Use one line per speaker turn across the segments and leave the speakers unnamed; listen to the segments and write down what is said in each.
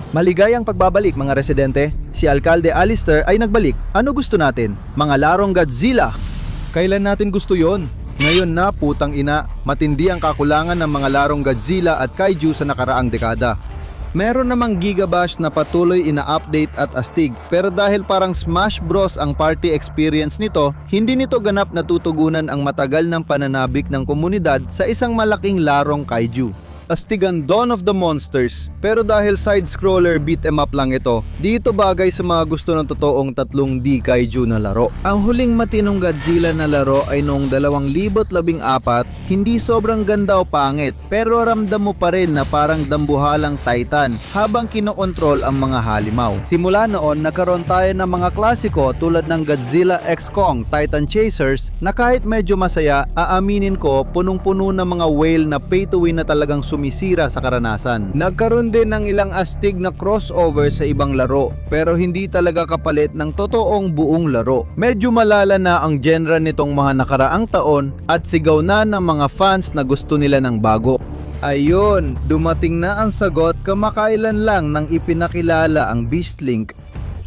Maligayang pagbabalik mga residente. Si Alkalde Alistair ay nagbalik. Ano gusto natin? Mga larong Godzilla. Kailan natin gusto yon? Ngayon na, putang ina, matindi ang kakulangan ng mga larong Godzilla at Kaiju sa nakaraang dekada. Meron namang Gigabash na patuloy ina-update at astig, pero dahil parang Smash Bros ang party experience nito, hindi nito ganap natutugunan ang matagal ng pananabik ng komunidad sa isang malaking larong Kaiju. Astig ang Dawn of the Monsters, pero dahil side-scroller beat 'em up lang ito, dito bagay sa mga gusto ng totoong 3D Kaiju na laro. Ang huling matinong Godzilla na laro ay noong 2014, hindi sobrang ganda o pangit, pero ramdam mo pa rin na parang dambuhalang Titan habang kinokontrol ang mga halimaw. Simula noon, nagkaroon tayo ng mga klasiko tulad ng Godzilla x Kong Titan Chasers na kahit medyo masaya, aaminin ko punong-puno ng mga whale na pay to win na talagang sumisira sa karanasan. Nagkaroon din ng ilang astig na crossover sa ibang laro, pero hindi talaga kapalit ng totoong buong laro. Medyo malala na ang genre nitong mga nakaraang taon at sigaw na ng mga fans na gusto nila ng bago. Ayun, dumating na ang sagot kamakailan lang nang ipinakilala ang Beastlink.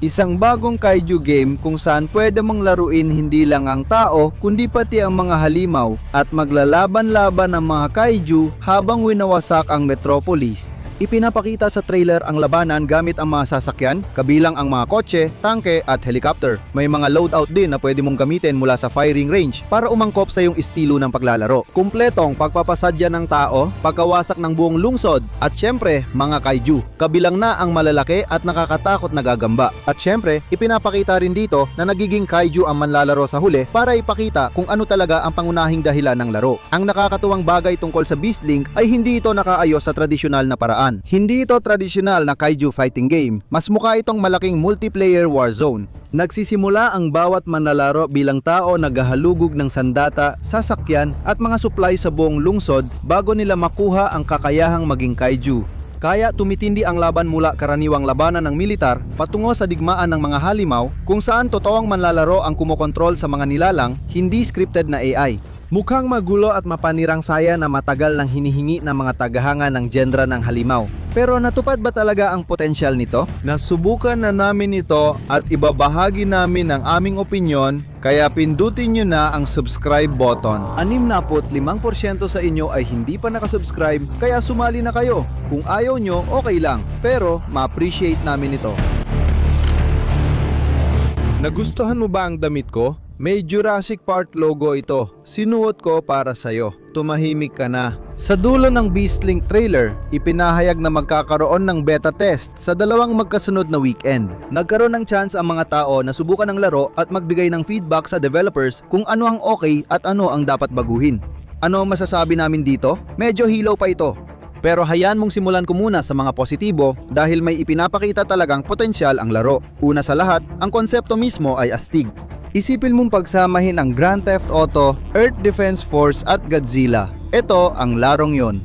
Isang bagong Kaiju game kung saan pwede mong laruin hindi lang ang tao kundi pati ang mga halimaw at maglalaban-laban ang mga Kaiju habang winawasak ang Metropolis. Ipinapakita sa trailer ang labanan gamit ang mga sasakyan, kabilang ang mga kotse, tangke at helicopter. May mga loadout din na pwede mong gamitin mula sa firing range para umangkop sa iyong estilo ng paglalaro. Kumpletong pagpapasadya ng tao, pagkawasak ng buong lungsod, at syempre, mga Kaiju. Kabilang na ang malalaki at nakakatakot na gagamba. At syempre, ipinapakita rin dito na nagiging Kaiju ang manlalaro sa huli para ipakita kung ano talaga ang pangunahing dahilan ng laro. Ang nakakatuwang bagay tungkol sa Beastlink ay hindi ito nakaayos sa tradisyonal na paraan. Hindi ito tradisyonal na Kaiju fighting game. Mas mukha itong malaking multiplayer warzone. Nagsisimula ang bawat manlalaro bilang tao na gahalugog ng sandata, sasakyan at mga supply sa buong lungsod bago nila makuha ang kakayahang maging Kaiju. Kaya tumitindi ang laban mula karaniwang labanan ng militar patungo sa digmaan ng mga halimaw kung saan totoong manlalaro ang kumokontrol sa mga nilalang, hindi scripted na AI. Mukhang magulo at mapanirang saya na matagal nang hinihingi ng mga tagahanga ng genre ng halimaw. Pero natupad ba talaga ang potensyal nito? Nasubukan na namin ito at ibabahagi namin ang aming opinyon, kaya pindutin nyo na ang subscribe button. 65% sa inyo ay hindi pa nakasubscribe, kaya sumali na kayo. Kung ayaw nyo, okay lang, pero ma-appreciate namin ito. Nagustuhan mo ba ang damit ko? May Jurassic Park logo ito. Sinuot ko para sa'yo. Tumahimik ka na. Sa dulo ng Beastlink trailer, ipinahayag na magkakaroon ng beta test sa dalawang magkasunod na weekend. Nagkaroon ng chance ang mga tao na subukan ang laro at magbigay ng feedback sa developers kung ano ang okay at ano ang dapat baguhin. Ano ang masasabi namin dito? Medyo hilaw pa ito. Pero hayaan mong simulan ko muna sa mga positibo dahil may ipinapakita talagang potensyal ang laro. Una sa lahat, ang konsepto mismo ay astig. Isipin mong pagsamahin ang Grand Theft Auto, Earth Defense Force at Godzilla. Ito ang larong yon.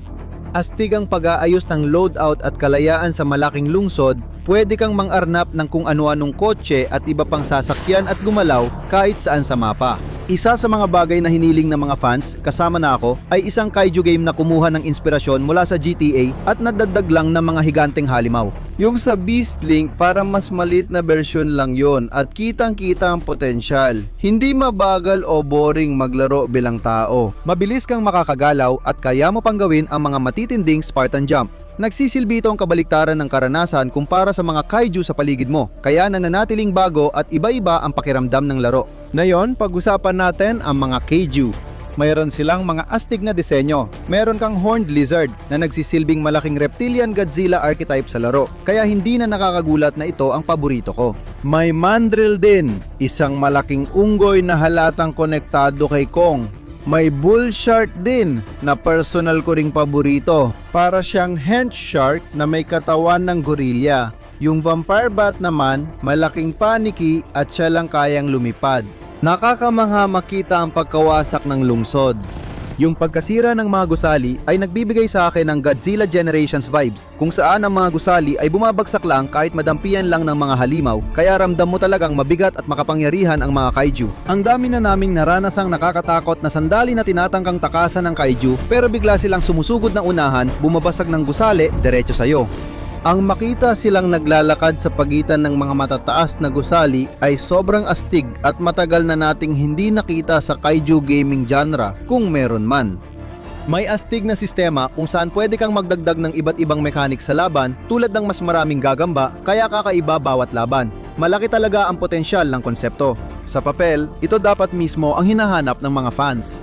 Astig ang pag-aayos ng loadout at kalayaan sa malaking lungsod, pwede kang mang-arnap ng kung ano-anong kotse at iba pang sasakyan at gumalaw kahit saan sa mapa. Isa sa mga bagay na hiniling ng mga fans, kasama na ako, ay isang Kaiju game na kumuha ng inspirasyon mula sa GTA at nadagdag lang ng mga higanteng halimaw. Yung sa Beastlink, para mas maliit na version lang yon at kitang-kita ang potensyal. Hindi mabagal o boring maglaro bilang tao. Mabilis kang makakagalaw at kaya mo pang gawin ang mga matitinding Spartan Jump. Nagsisilbi ito ang kabaliktaran ng karanasan kumpara sa mga Kaiju sa paligid mo, kaya nananatiling bago at iba-iba ang pakiramdam ng laro. Ngayon, pag-usapan natin ang mga Kaiju. Mayroon silang mga astig na disenyo. Meron kang horned lizard na nagsisilbing malaking reptilian Godzilla archetype sa laro, kaya hindi na nakakagulat na ito ang paborito ko. May mandrill din, isang malaking unggoy na halatang konektado kay Kong. May bull shark din na personal ko ring paborito. Para siyang hench shark na may katawan ng gorilla. Yung vampire bat naman, malaking paniki at siya lang kayang lumipad. Nakakamangha makita ang pagkawasak ng lungsod. Yung pagkasira ng mga gusali ay nagbibigay sa akin ng Godzilla Generations vibes, kung saan ang mga gusali ay bumabagsak lang kahit madampian lang ng mga halimaw, kaya ramdam mo talagang mabigat at makapangyarihan ang mga Kaiju. Ang dami na naming naranasang nakakatakot na sandali na tinatangkang takasan ng Kaiju, pero bigla silang sumusugod ng unahan, bumabasag ng gusali, diretso sa'yo.
Ang makita silang naglalakad sa pagitan ng mga matataas na gusali ay sobrang astig at matagal na nating hindi nakita sa kaiju gaming genre kung meron man.
May astig na sistema kung saan pwede kang magdagdag ng iba't ibang mechanics sa laban tulad ng mas maraming gagamba kaya kakaiba bawat laban. Malaki talaga ang potensyal ng konsepto. Sa papel, ito dapat mismo ang hinahanap ng mga fans.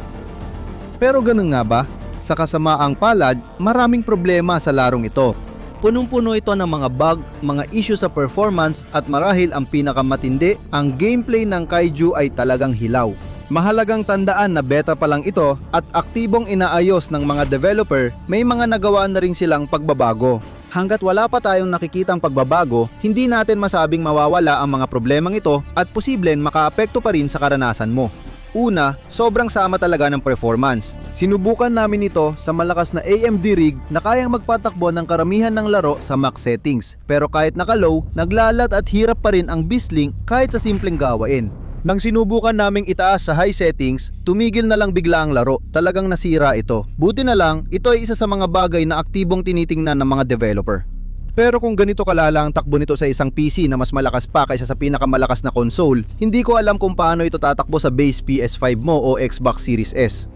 Pero ganun nga ba? Sa kasamaang palad, maraming problema sa larong ito. Punong-puno ito ng mga bug, mga issue sa performance at marahil ang pinakamatindi, ang gameplay ng kaiju ay talagang hilaw. Mahalagang tandaan na beta pa lang ito at aktibong inaayos ng mga developer, may mga nagawa na rin silang pagbabago. Hanggat wala pa tayong nakikitang pagbabago, hindi natin masabing mawawala ang mga problemang ito at posibleng makaapekto pa rin sa karanasan mo. Una, sobrang sama talaga ng performance. Sinubukan namin ito sa malakas na AMD rig na kayang magpatakbo ng karamihan ng laro sa max settings. Pero kahit naka-low, naglalat at hirap pa rin ang BizLink kahit sa simpleng gawain. Nang sinubukan naming itaas sa high settings, tumigil na lang bigla ang laro. Talagang nasira ito. Buti na lang, ito ay isa sa mga bagay na aktibong tinitingnan ng mga developer. Pero kung ganito kalala ang takbo nito sa isang PC na mas malakas pa kaysa sa pinakamalakas na console, hindi ko alam kung paano ito tatakbo sa base PS5 mo o Xbox Series S.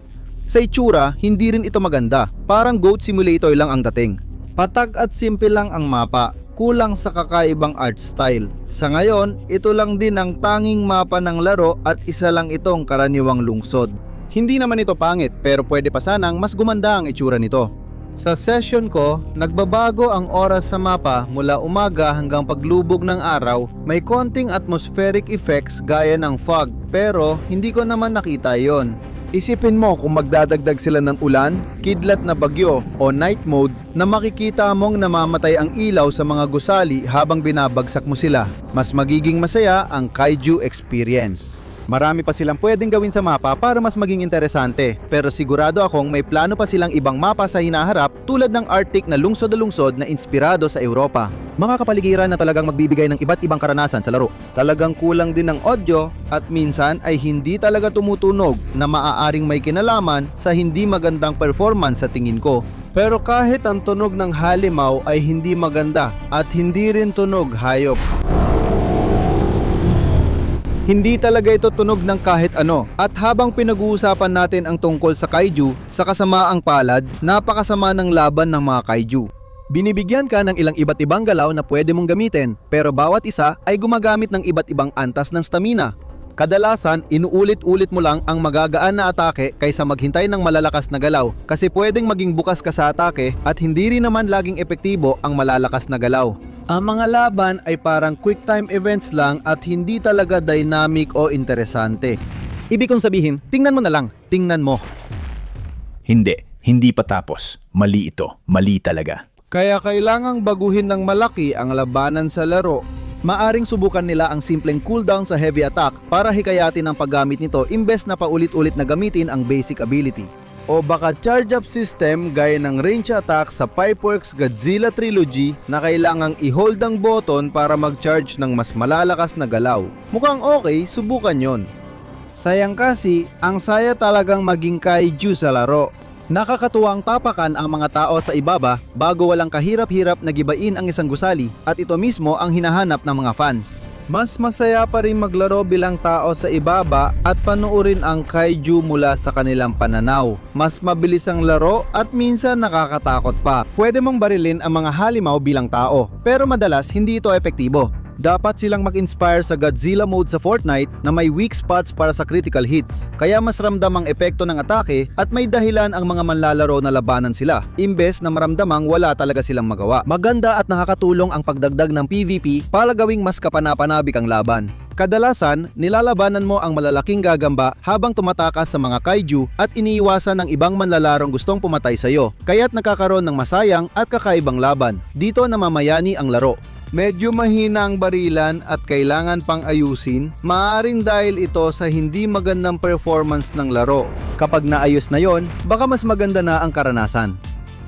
Sa itsura, hindi rin ito maganda. Parang Goat Simulator lang ang dating. Patag at simple lang ang mapa, kulang sa kakaibang art style. Sa ngayon, ito lang din ang tanging mapa ng laro at isa lang itong karaniwang lungsod. Hindi naman ito pangit pero pwede pa sanang mas gumanda ang itsura nito. Sa session ko, nagbabago ang oras sa mapa mula umaga hanggang paglubog ng araw. May konting atmospheric effects gaya ng fog, pero hindi ko naman nakita yon. Isipin mo kung magdadagdag sila ng ulan, kidlat na bagyo o night mode na makikita mong namamatay ang ilaw sa mga gusali habang binabagsak mo sila. Mas magiging masaya ang kaiju experience. Marami pa silang pwedeng gawin sa mapa para mas maging interesante, pero sigurado akong may plano pa silang ibang mapa sa hinaharap tulad ng Arctic na lungsod na inspirado sa Europa. Mga kapaligiran na talagang magbibigay ng iba't ibang karanasan sa laro. Talagang kulang din ng audio at minsan ay hindi talaga tumutunog na maaaring may kinalaman sa hindi magandang performance sa tingin ko. Pero kahit ang tunog ng halimaw ay hindi maganda at hindi rin tunog hayop. Hindi talaga ito tunog ng kahit ano. At habang pinag-uusapan natin ang tungkol sa kaiju, sa kasamaang palad, napakasama ng laban ng mga kaiju. Binibigyan ka ng ilang iba't ibang galaw na pwede mong gamitin, pero bawat isa ay gumagamit ng iba't ibang antas ng stamina. Kadalasan, inuulit-ulit mo lang ang magagaan na atake kaysa maghintay ng malalakas na galaw kasi pwedeng maging bukas ka sa atake at hindi rin naman laging epektibo ang malalakas na galaw. Ang mga laban ay parang quick time events lang at hindi talaga dynamic o interesante. Ibig kong sabihin, tingnan mo na lang, tingnan mo.
Hindi pa tapos. Mali ito, mali talaga.
Kaya kailangang baguhin ng malaki ang labanan sa laro.
Maaring subukan nila ang simpleng cooldown sa heavy attack para hikayatin ang paggamit nito imbes na paulit-ulit na gamitin ang basic ability.
O baka charge-up system gaya ng range attack sa Pipeworks Godzilla Trilogy na kailangang i-hold ang button para mag-charge ng mas malalakas na galaw. Mukhang okay, subukan yon. Sayang kasi, ang saya talagang maging kaiju sa laro.
Nakakatuwang tapakan ang mga tao sa ibaba bago walang kahirap-hirap na gibain ang isang gusali at ito mismo ang hinahanap ng mga fans.
Mas masaya pa rin maglaro bilang tao sa ibaba at panoorin ang kaiju mula sa kanilang pananaw. Mas mabilis ang laro at minsan nakakatakot pa.
Pwede mong barilin ang mga halimaw bilang tao, pero madalas hindi ito epektibo. Dapat silang mag-inspire sa Godzilla mode sa Fortnite na may weak spots para sa critical hits. Kaya mas ramdam ang epekto ng atake at may dahilan ang mga manlalaro na labanan sila, imbes na maramdamang wala talaga silang magawa. Maganda at nakakatulong ang pagdagdag ng PvP para gawing mas kapanapanabik ang laban. Kadalasan, nilalabanan mo ang malalaking gagamba habang tumatakas sa mga kaiju at iniiwasan ng ibang manlalarong gustong pumatay sa iyo, kaya't nakakaroon ng masayang at kakaibang laban. Dito namamayani ang laro.
Medyo mahina ang barilan at kailangan pang ayusin, maaaring dahil ito sa hindi magandang performance ng laro.
Kapag naayos na yon, baka mas maganda na ang karanasan.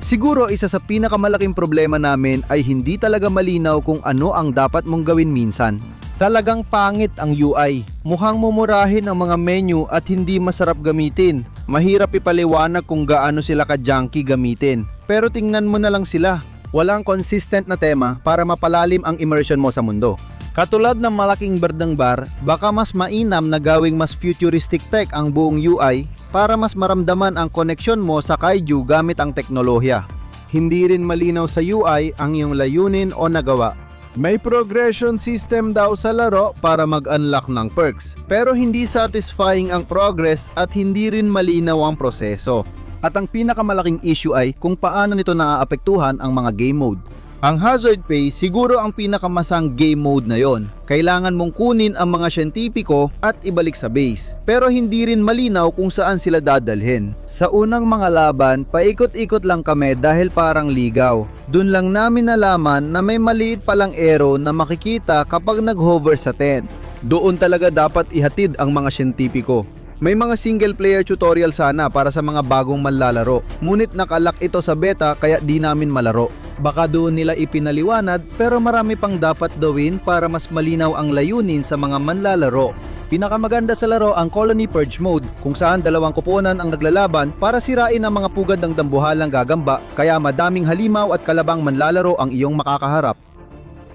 Siguro isa sa pinakamalaking problema namin ay hindi talaga malinaw kung ano ang dapat mong gawin minsan. Talagang pangit ang UI. Mukhang mumurahin ang mga menu at hindi masarap gamitin. Mahirap ipaliwanag kung gaano sila ka-junky gamitin. Pero tingnan mo na lang sila.
Walang consistent na tema para mapalalim ang immersion mo sa mundo. Katulad ng malaking berdang bar, baka mas mainam na gawing mas futuristic tech ang buong UI para mas maramdaman ang koneksyon mo sa kaiju gamit ang teknolohiya. Hindi rin malinaw sa UI ang iyong layunin o nagawa. May progression system daw sa laro para mag-unlock ng perks, pero hindi satisfying ang progress at hindi rin malinaw ang proseso. At ang pinakamalaking issue ay kung paano nito naaapektuhan ang mga game mode. Ang hazard pay siguro ang pinakamasang game mode na yon. Kailangan mong kunin ang mga siyentipiko at ibalik sa base. Pero hindi rin malinaw kung saan sila dadalhin. Sa unang mga laban, paikot-ikot lang kami dahil parang ligaw. Dun lang namin nalaman na may maliit palang arrow na makikita kapag nag-hover sa tent. Doon talaga dapat ihatid ang mga siyentipiko. May mga single player tutorial sana para sa mga bagong manlalaro. Ngunit nakalak ito sa beta kaya di namin malaro. Baka doon nila ipinaliwanag pero marami pang dapat gawin para mas malinaw ang layunin sa mga manlalaro. Pinakamaganda sa laro ang Colony Purge Mode kung saan dalawang koponan ang naglalaban para sirain ang mga pugad ng dambuhalang gagamba kaya madaming halimaw at kalabang manlalaro ang iyong makakaharap.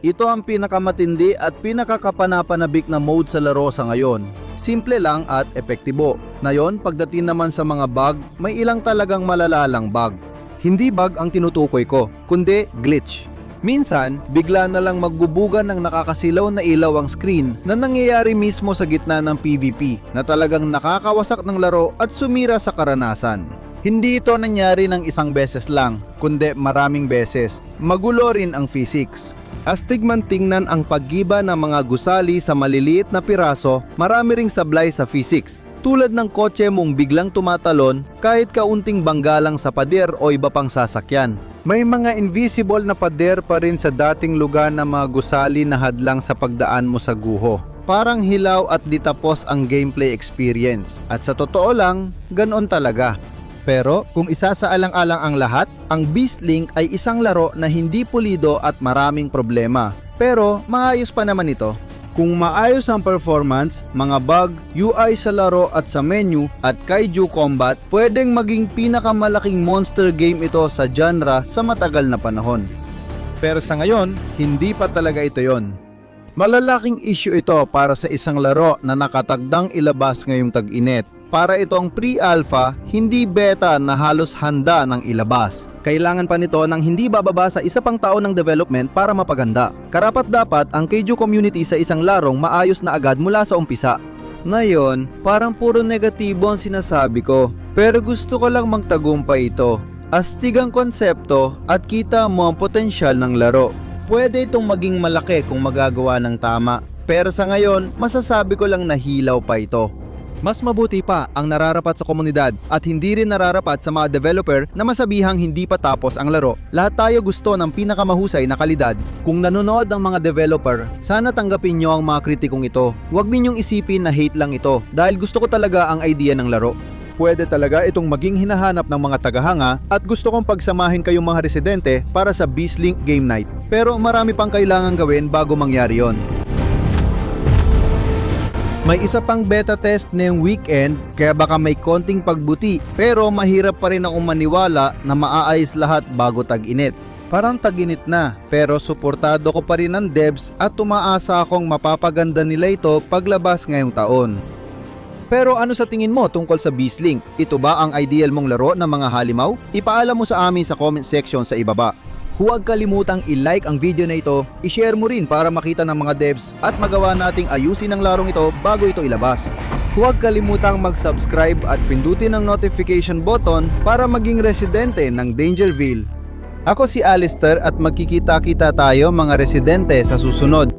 Ito ang pinakamatindi at pinakakapanapanabik na mode sa laro sa ngayon. Simple lang at epektibo. Ngayon, pagdating naman sa mga bug, may ilang talagang malalalang bug. Hindi bug ang tinutukoy ko, kundi glitch. Minsan, bigla na lang magbubugan ng nakakasilaw na ilaw ang screen na nangyayari mismo sa gitna ng PvP na talagang nakakawasak ng laro at sumira sa karanasan. Hindi ito nangyari ng isang beses lang, kundi maraming beses. Magulo rin ang physics. Astig man tingnan ang paggiba ng mga gusali sa maliliit na piraso, marami ring sablay sa physics. Tulad ng kotse mong biglang tumatalon kahit kaunting banggalang sa pader o iba pang sasakyan. May mga invisible na pader pa rin sa dating lugar ng mga gusali na hadlang sa pagdaan mo sa guho. Parang hilaw at di tapos ang gameplay experience. At sa totoo lang, ganon talaga. Pero kung isasaalang-alang ang lahat, ang Beastlink ay isang laro na hindi pulido at maraming problema. Pero maayos pa naman ito. Kung maayos ang performance, mga bug, UI sa laro at sa menu at kaiju combat, pwedeng maging pinakamalaking monster game ito sa genre sa matagal na panahon. Pero sa ngayon, hindi pa talaga ito yon. Malalaking issue ito para sa isang laro na nakatagdang ilabas ngayong tag-init. Para itong pre-alpha, hindi beta na halos handa ng ilabas. Kailangan pa nito ng hindi bababa sa isa pang taon ng development para mapaganda. Karapat-dapat ang kaiju community sa isang larong maayos na agad mula sa umpisa. Ngayon, parang puro negatibo ang sinasabi ko. Pero gusto ko lang magtagumpay ito. Astig ang konsepto at kita mo ang potensyal ng laro. Pwede itong maging malaki kung magagawa ng tama. Pero sa ngayon, masasabi ko lang na hilaw pa ito. Mas mabuti pa ang nararapat sa komunidad at hindi rin nararapat sa mga developer na masabihang hindi pa tapos ang laro. Lahat tayo gusto ng pinakamahusay na kalidad. Kung nanonood ang mga developer, sana tanggapin nyo ang mga kritikong ito. Huwag ninyong isipin na hate lang ito dahil gusto ko talaga ang idea ng laro. Pwede talaga itong maging hinahanap ng mga tagahanga at gusto kong pagsamahin kayong mga residente para sa Beastlink Game Night. Pero marami pang kailangan gawin bago mangyari yon. May isa pang beta test ngayong weekend kaya baka may konting pagbuti pero mahirap pa rin akong maniwala na maaayos lahat bago tag-init. Parang tag-init na pero suportado ko pa rin ng devs at tumaasa akong mapapaganda nila ito paglabas ngayong taon. Pero ano sa tingin mo tungkol sa Beastlink? Ito ba ang ideal mong laro ng mga halimaw? Ipaalam mo sa amin sa comment section sa ibaba. Huwag kalimutang i-like ang video na ito, i-share mo rin para makita ng mga devs at magawa nating ayusin ang larong ito bago ito ilabas. Huwag kalimutang mag-subscribe at pindutin ang notification button para maging residente ng Dangerville. Ako si Alistair at magkikita-kita tayo mga residente sa susunod.